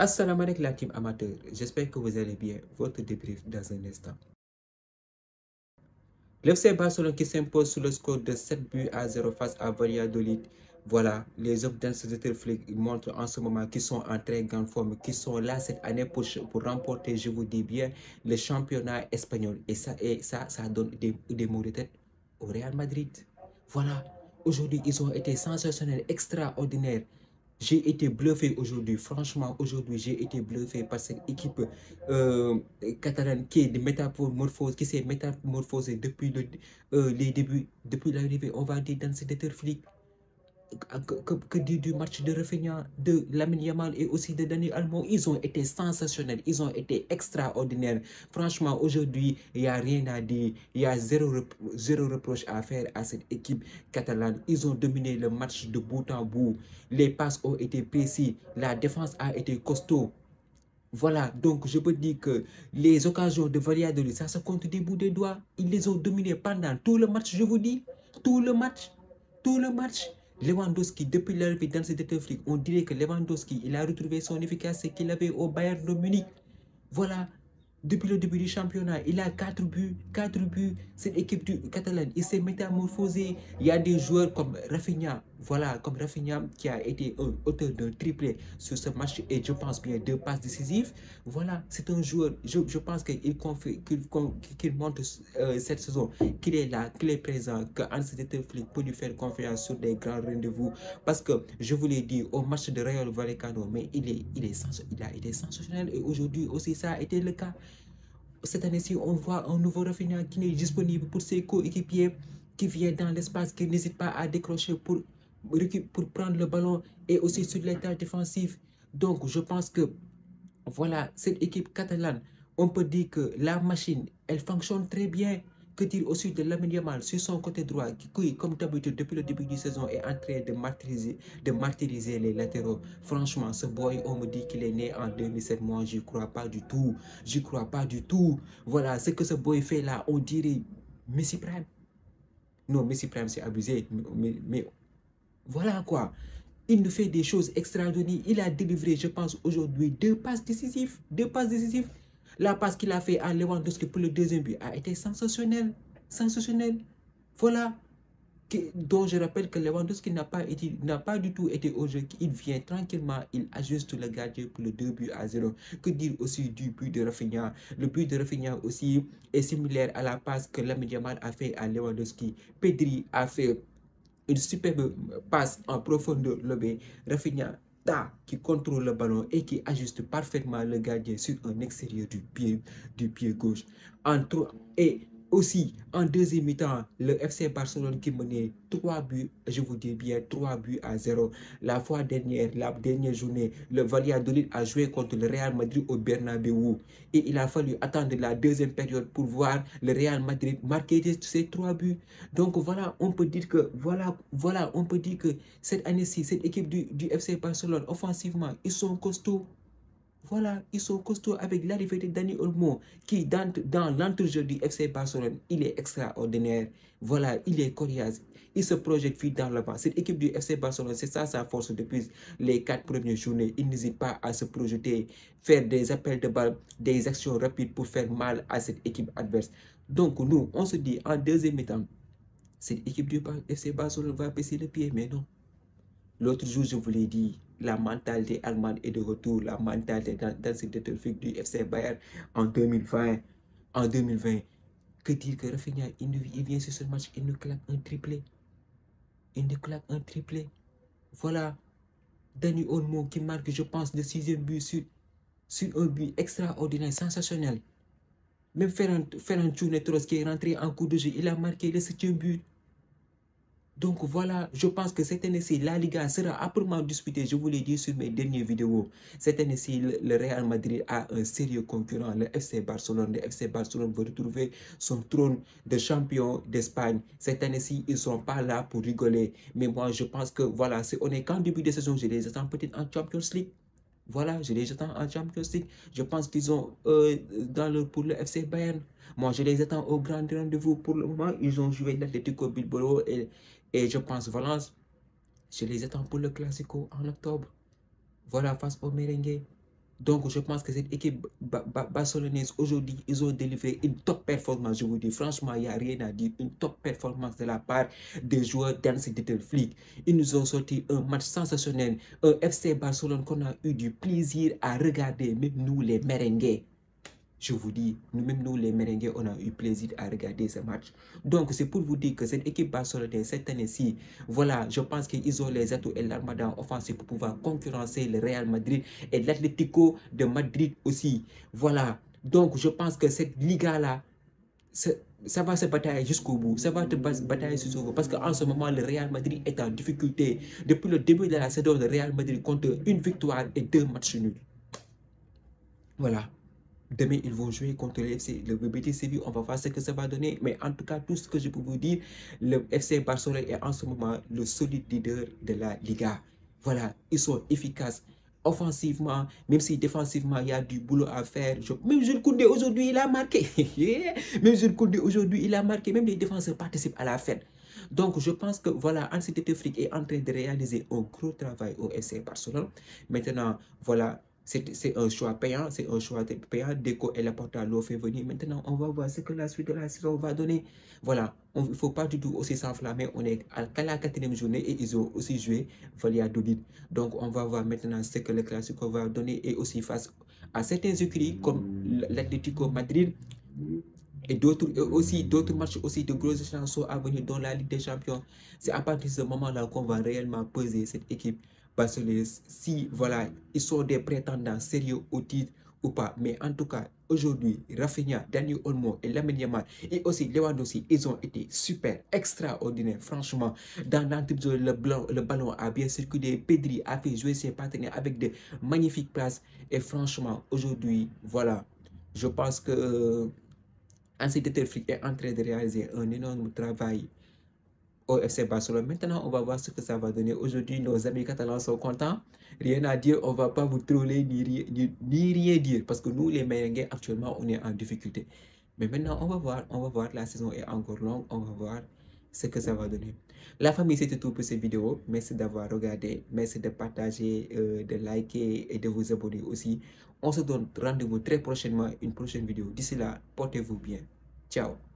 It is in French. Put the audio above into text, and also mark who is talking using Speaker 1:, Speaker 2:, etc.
Speaker 1: Assalamu alaikum la team amateur, j'espère que vous allez bien. Votre débrief dans un instant. L'FC Barcelone qui s'impose sur le score de 7 buts à 0 face à Valladolid. Voilà, les hommes d'Hans Dieter Flick montrent en ce moment qu'ils sont en très grande forme, qui sont là cette année pour remporter, je vous dis bien, le championnat espagnol. Et ça donne des mots de tête au Real Madrid. Voilà, aujourd'hui, ils ont été sensationnels, extraordinaires. J'ai été bluffé aujourd'hui, franchement, aujourd'hui, j'ai été bluffé par cette équipe catalane qui est de métamorphose, qui s'est métamorphosée depuis les débuts, depuis l'arrivée, on va dire, dans ce Flick. Que du match de Rafinha, de Lamine Yamal et aussi de Dani Olmo, ils ont été sensationnels, ils ont été extraordinaires. Franchement, aujourd'hui, il n'y a rien à dire, il y a zéro reproche à faire à cette équipe catalane. Ils ont dominé le match de bout en bout, les passes ont été précises, la défense a été costaud. Voilà, donc je peux dire que les occasions de Valladolid, ça se compte des bouts des doigts. Ils les ont dominés pendant tout le match, je vous dis. Tout le match. Lewandowski, depuis l'arrivée dans cette Afrique, on dirait que Lewandowski, il a retrouvé son efficacité qu'il avait au Bayern de Munich. Voilà, depuis le début du championnat, il a 4 buts. Cette équipe catalane, il s'est métamorphosé. Il y a des joueurs comme Rafinha, voilà, comme Rafinha qui a été auteur d'un triplé sur ce match et je pense bien 2 passes décisives. Voilà, c'est un joueur, je pense qu'il montre cette saison qu'il est là, qu'il est présent, que Hans Dieter Flick peut lui faire confiance sur des grands rendez-vous. Parce que je vous l'ai dit au match de Rayo Vallecano, mais il a été sensationnel et aujourd'hui aussi ça a été le cas. Cette année-ci, on voit un nouveau Rafinha qui est disponible pour ses coéquipiers, qui vient dans l'espace, qui n'hésite pas à décrocher pour prendre le ballon et aussi sur les tâches défensives. Donc, je pense que, voilà, cette équipe catalane, on peut dire que la machine, elle fonctionne très bien. Que dire aussi de Lamine Yamal sur son côté droit, qui, comme d'habitude, depuis le début de la saison, est en train de martyriser les latéraux. Franchement, ce boy, on me dit qu'il est né en 2007. Moi, je n'y crois pas du tout. J'y crois pas du tout. Voilà, ce que ce boy fait là, on dirait Messi Prime. Non, Messi Prime, c'est abusé. Mais voilà quoi. Il nous fait des choses extraordinaires. Il a délivré, je pense, aujourd'hui 2 passes décisives. 2 passes décisives. La passe qu'il a fait à Lewandowski pour le deuxième but a été sensationnelle. Sensationnelle. Voilà. Donc je rappelle que Lewandowski n'a pas du tout été au jeu. Il vient tranquillement, il ajuste le gardien pour le 2 buts à 0. Que dire aussi du but de Rafinha? Le but de Rafinha aussi est similaire à la passe que Lamine Yamal a fait à Lewandowski. Pedri a fait une superbe passe en profondeur lobée. Rafinha qui contrôle le ballon et qui ajuste parfaitement le gardien sur un extérieur du pied gauche. Et aussi, en deuxième mi-temps, le FC Barcelone qui menait 3 buts, je vous dis bien 3 buts à 0. La dernière journée, le Valladolid a joué contre le Real Madrid au Bernabéu. Et il a fallu attendre la deuxième période pour voir le Real Madrid marquer ces 3 buts. Donc voilà, on peut dire que, on peut dire que cette année-ci, cette équipe du FC Barcelone, offensivement, ils sont costauds. Voilà, ils sont costauds avec l'arrivée de Dani Olmo qui, dans l'entrejeu du FC Barcelone, il est extraordinaire. Voilà, il est coriace. Il se projette vite dans l'avant. Cette équipe du FC Barcelone, c'est ça sa force depuis les 4 premières journées. Il n'hésite pas à se projeter, faire des appels de balle, des actions rapides pour faire mal à cette équipe adverse. Donc nous, on se dit en deuxième mi-temps, cette équipe du FC Barcelone va baisser le pied, mais non. L'autre jour, je vous l'ai dit, la mentalité allemande est de retour, la mentalité dans cette déterfique du FC Bayern en 2020. En 2020, que dire que Rafinha, il vient sur ce match, il nous claque un triplé. Il nous claque un triplé. Voilà, Dani Olmo qui marque, je pense, le 6e but sur un but extraordinaire, sensationnel. Même Ferran Torres qui est rentré en coup de jeu, il a marqué le 7e but. Donc voilà, je pense que cette année-ci, la Liga sera âprement disputée, je vous l'ai dit sur mes dernières vidéos. Cette année-ci, le Real Madrid a un sérieux concurrent, le FC Barcelone. Le FC Barcelone veut retrouver son trône de champion d'Espagne. Cette année-ci, ils ne sont pas là pour rigoler. Mais moi, je pense que voilà, on est qu'en début de saison, je les attends peut-être en Champions League. Voilà, je les attends en Champions League. Je pense qu'ils ont pour le FC Bayern. Moi, je les attends au grand rendez-vous. Pour le moment, ils ont joué l'Atlético Bilbao et je pense Valence. Je les attends pour le Classico en octobre. Voilà, face au Merengue. Donc, je pense que cette équipe barcelonaise, aujourd'hui, ils ont délivré une top performance. Je vous dis, franchement, il n'y a rien à dire. Une top performance de la part des joueurs d'Hansi Flick. Ils nous ont sorti un match sensationnel. Un FC Barcelone qu'on a eu du plaisir à regarder, même nous, les merengues. Je vous dis, nous-mêmes, nous, les merengues, on a eu plaisir à regarder ce match. Donc, c'est pour vous dire que cette équipe barcelonaise, cette année-ci, voilà, je pense qu'ils ont les atouts et l'armada offensif pour pouvoir concurrencer le Real Madrid et l'Atlético de Madrid aussi. Voilà. Donc, je pense que cette Liga-là, ça va se batailler jusqu'au bout. Ça va te batailler jusqu'au bout. Parce qu'en ce moment, le Real Madrid est en difficulté. Depuis le début de la saison, le Real Madrid compte une victoire et 2 matchs nuls. Voilà. Demain, ils vont jouer contre le Betis Séville. On va voir ce que ça va donner. Mais en tout cas, tout ce que je peux vous dire, le FC Barcelone est en ce moment le solide leader de la Liga. Voilà, ils sont efficaces offensivement, même si défensivement, il y a du boulot à faire. Même Jules Koundé aujourd'hui, il a marqué. Même Jules Koundé aujourd'hui, il a marqué. Même les défenseurs participent à la fête. Donc, je pense que voilà, Hansi Flick est en train de réaliser un gros travail au FC Barcelone. Maintenant, voilà, c'est un choix payant, c'est un choix payant. Deco et Laporta l'ont fait venir. Maintenant, on va voir ce que la suite de la saison va donner. Voilà, il ne faut pas du tout aussi s'enflammer. On est à la 4e journée et ils ont aussi joué Valladolid. Donc, on va voir maintenant ce que le Classico va donner et aussi face à certains écuries comme l'Atlético Madrid. Et d'autres matchs aussi de grosses chances à venir dans la Ligue des Champions. C'est à partir de ce moment-là qu'on va réellement peser cette équipe barcelonaise. Si voilà, ils sont des prétendants sérieux au titre ou pas. Mais en tout cas, aujourd'hui, Rafinha, Dani Olmo et Lamine Yamal et aussi Lewandowski, ils ont été super, extraordinaires. Franchement, dans l'entrée, le ballon a bien circulé. Pedri a fait jouer ses partenaires avec de magnifiques places. Et franchement, aujourd'hui, voilà, je pense que Hansi Flick est en train de réaliser un énorme travail au FC Barcelone. Maintenant, on va voir ce que ça va donner. Aujourd'hui, nos amis catalans sont contents. Rien à dire, on ne va pas vous troller ni rien dire. Parce que nous, les merengues, actuellement, on est en difficulté. Mais maintenant, on va voir. La saison est encore longue. On va voir ce que ça va donner. La famille, c'était tout pour cette vidéo. Merci d'avoir regardé. Merci de partager, de liker et de vous abonner aussi. On se donne rendez-vous très prochainement, une prochaine vidéo. D'ici là, portez-vous bien. Ciao.